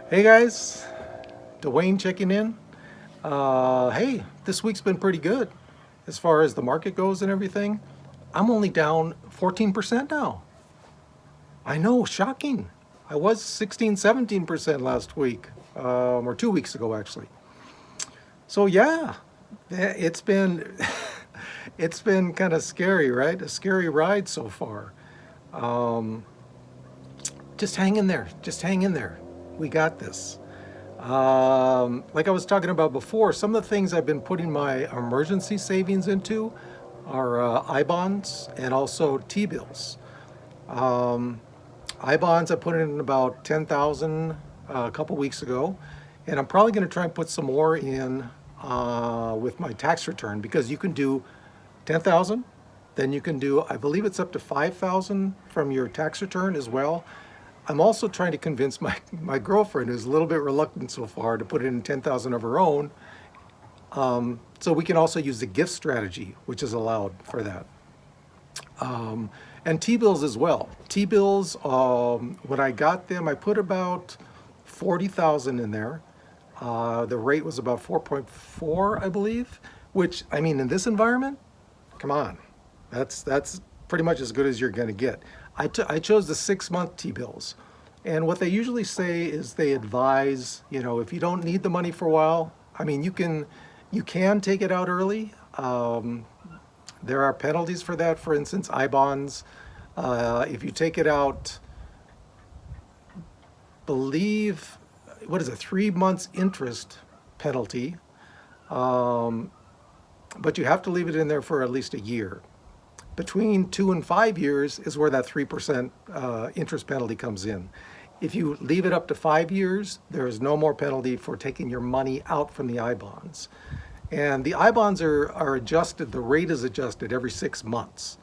Hey guys, Duane checking in. Hey, this week's been pretty good as far as the market goes and everything. I'm only down 14% now. I know, shocking. I was 16, 17% last week, or 2 weeks ago actually. So yeah, it's been it's been kind of scary, right? A scary ride so far. Um, just hang in there. Just hang in there. We got this. Like I was talking about before, some of the things I've been putting my emergency savings into are I-bonds and also T-bills. Um, I-bonds I put in about 10,000 a couple weeks ago, and I'm probably going to try and put some more in with my tax return because you can do 10,000, then you can do, I believe it's up to 5,000 from your tax return as well. I'm also trying to convince my girlfriend, who's a little bit reluctant so far, to put in 10,000 of her own. So we can also use the gift strategy, which is allowed for that. And T-bills as well. T-bills, when I got them, I put about 40,000 in there. The rate was about 4.4, I believe, which, I mean, in this environment, come on, that's pretty much as good as you're going to get. I chose the 6 month T-bills. And what they usually say is they advise, if you don't need the money for a while, I mean, you can take it out early. There are penalties for that. For instance, I-bonds. If you take it out, believe, what is it, 3 months interest penalty, but you have to leave it in there for at least a year. Between 2 and 5 years is where that 3% interest penalty comes in. If you leave it up to 5 years, there is no more penalty for taking your money out from the I-bonds. And the I-bonds are adjusted, the rate is adjusted every 6 months.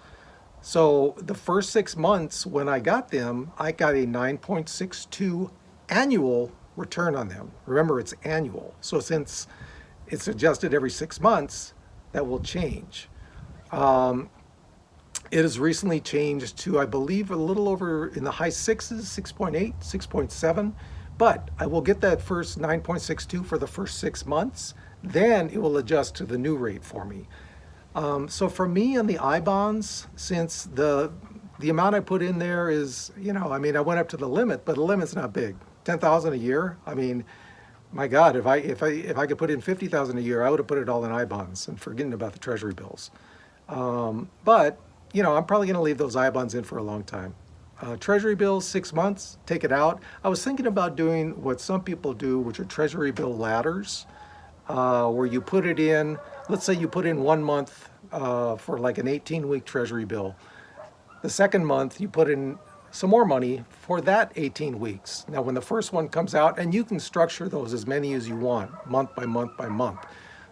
So the first 6 months when I got them, I got a 9.62 annual return on them. Remember, it's annual. So since it's adjusted every 6 months, that will change. It has recently changed to, I believe, a little over in the high sixes, 6.8, 6.7. But I will get that first 9.62 for the first 6 months. Then it will adjust to the new rate for me. So for me on the I-bonds, since the amount I put in there is, I mean, I went up to the limit, but the limit's not big. 10,000 a year. I mean, my God, if I could put in 50,000 a year, I would have put it all in I-bonds and forgetting about the treasury bills. But I'm probably going to leave those I-bonds in for a long time. Treasury bills, 6 months, take it out. I was thinking about doing what some people do, which are treasury bill ladders, where you put it in, let's say you put in 1 month for like an 18-week treasury bill. The second month, you put in some more money for that 18 weeks. Now, when the first one comes out, and you can structure those as many as you want, month by month by month.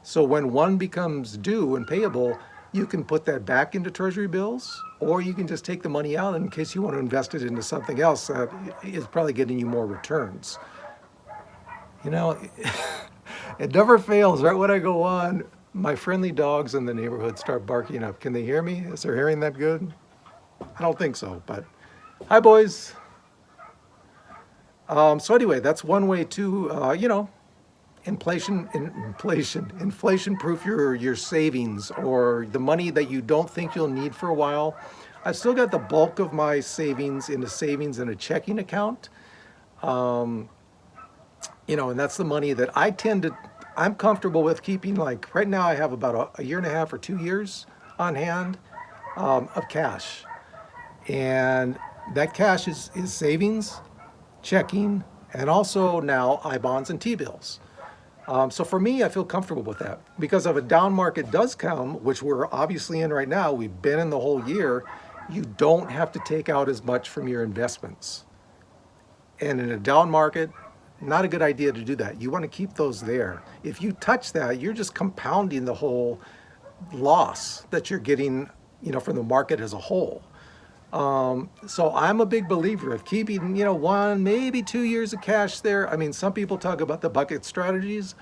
So when one becomes due and payable, you can put that back into treasury bills, or you can just take the money out in case you want to invest it into something else that is probably getting you more returns. You know, it never fails. Right when I go on, my friendly dogs in the neighborhood start barking up. Can they hear me? Is their hearing that good? I don't think so, but hi, boys. So anyway, that's one way to, inflation proof your savings or the money that you don't think you'll need for a while. I've still got the bulk of my savings in a checking account. And that's the money that I'm comfortable with keeping. Like right now I have about a year and a half or 2 years on hand of cash. And that cash is savings, checking, and also now I-bonds and T-bills. So for me, I feel comfortable with that because if a down market does come, which we're obviously in right now, we've been in the whole year, you don't have to take out as much from your investments. And in a down market, not a good idea to do that. You want to keep those there. If you touch that, you're just compounding the whole loss that you're getting, from the market as a whole. So I'm a big believer of keeping, 1, maybe 2 years of cash there. I mean, some people talk about the bucket strategies.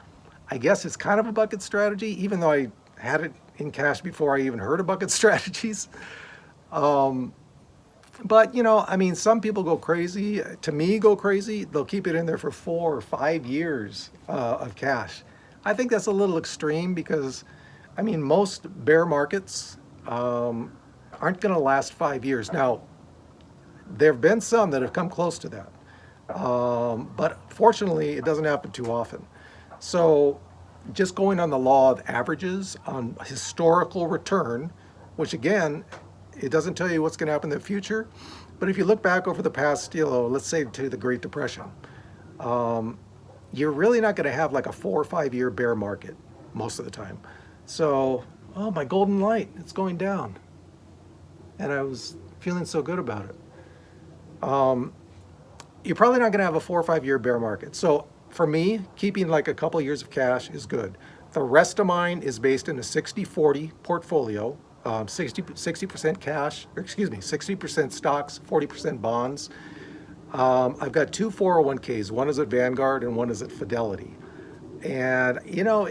I guess it's kind of a bucket strategy, even though I had it in cash before I even heard of bucket strategies. But, you know, I mean, some people go crazy. To me, go crazy. They'll keep it in there for 4 or 5 years of cash. I think that's a little extreme because, I mean, most bear markets aren't going to last 5 years. Now, there have been some that have come close to that. But fortunately, it doesn't happen too often. So just going on the law of averages on historical return, which again, it doesn't tell you what's going to happen in the future. But if you look back over the past, you know, let's say to the Great Depression, you're really not going to have like a 4 or 5 year bear market most of the time. So, oh, my golden light, it's going down. And I was feeling so good about it. You're probably not going to have a 4 or 5 year bear market. So for me, keeping like a couple years of cash is good. The rest of mine is based in a 60-40 portfolio, 60% cash, or excuse me, 60% stocks, 40% bonds. I've got two 401ks. One is at Vanguard and one is at Fidelity. And, you know,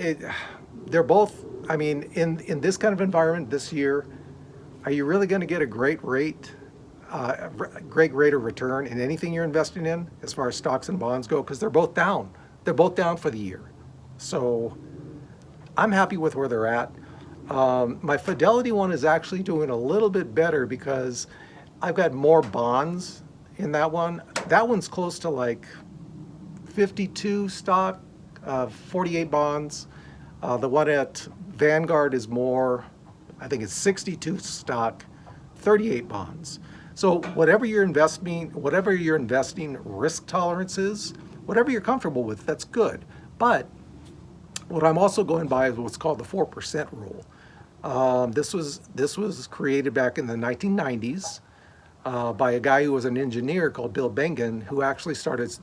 they're both, I mean, in this kind of environment this year, are you really going to get a great rate of return in anything you're investing in as far as stocks and bonds go? Because they're both down. They're both down for the year. So I'm happy with where they're at. My Fidelity one is actually doing a little bit better because I've got more bonds in that one. That one's close to like 52 stock, 48 bonds. The one at Vanguard is more, I think it's 62 stock, 38 bonds. So whatever your investing risk tolerance is, whatever you're comfortable with, that's good. But what I'm also going by is what's called the 4% rule. This was created back in the 1990s by a guy who was an engineer called Bill Bengen, who actually started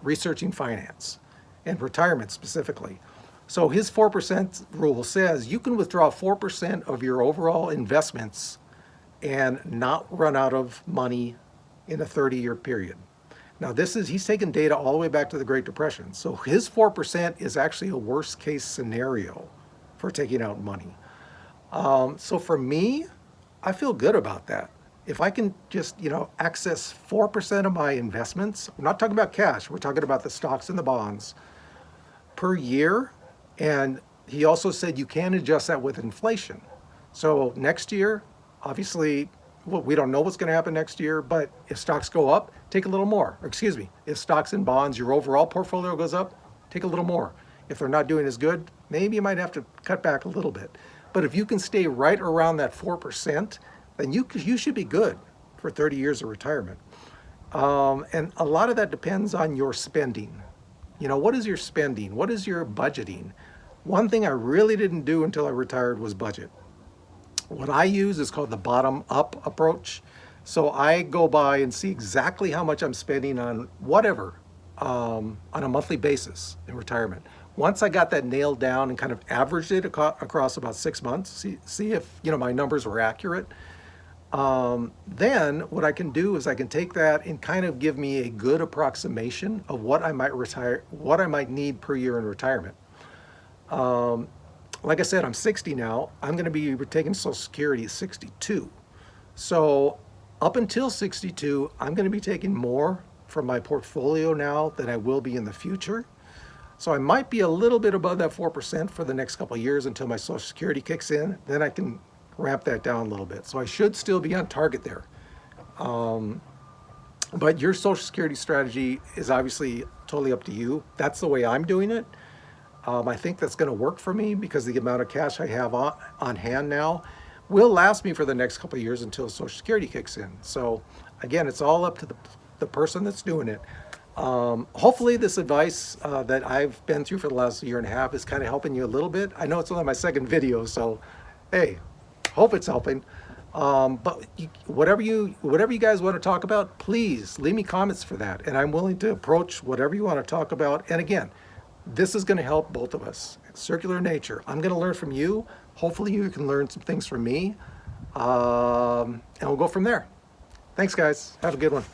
researching finance and retirement specifically. So his 4% rule says you can withdraw 4% of your overall investments and not run out of money in a 30-year period. Now he's taken data all the way back to the Great Depression. So his 4% is actually a worst case scenario for taking out money. So for me, I feel good about that. If I can just, you know, access 4% of my investments, we're not talking about cash, we're talking about the stocks and the bonds per year. And he also said you can adjust that with inflation. So next year, obviously, well, we don't know what's going to happen next year, but if stocks go up, take a little more. Or excuse me, if stocks and bonds, your overall portfolio goes up, take a little more. If they're not doing as good, maybe you might have to cut back a little bit. But if you can stay right around that 4%, then you should be good for 30 years of retirement. And a lot of that depends on your spending. You know, what is your spending? What is your budgeting? One thing I really didn't do until I retired was budget. What I use is called the bottom-up approach. So I go by and see exactly how much I'm spending on whatever on a monthly basis in retirement. Once I got that nailed down and kind of averaged it across about 6 months, see if, you know, my numbers were accurate, then what I can do is I can take that and kind of give me a good approximation of what I might need per year in retirement. Like I said, I'm 60 now. I'm going to be taking Social Security at 62. So up until 62, I'm going to be taking more from my portfolio now than I will be in the future. So I might be a little bit above that 4% for the next couple of years until my Social Security kicks in. Then I can ramp that down a little bit. So I should still be on target there. But your Social Security strategy is obviously totally up to you. That's the way I'm doing it. I think that's going to work for me because the amount of cash I have on hand now will last me for the next couple of years until Social Security kicks in. So again, it's all up to the person that's doing it. Hopefully this advice that I've been through for the last year and a half is kind of helping you a little bit. I know it's only my second video, so hey, hope it's helping. But whatever you guys want to talk about, please leave me comments for that. And I'm willing to approach whatever you want to talk about. And again, this is going to help both of us. Circular nature. I'm going to learn from you. Hopefully you can learn some things from me. And we'll go from there. Thanks, guys. Have a good one.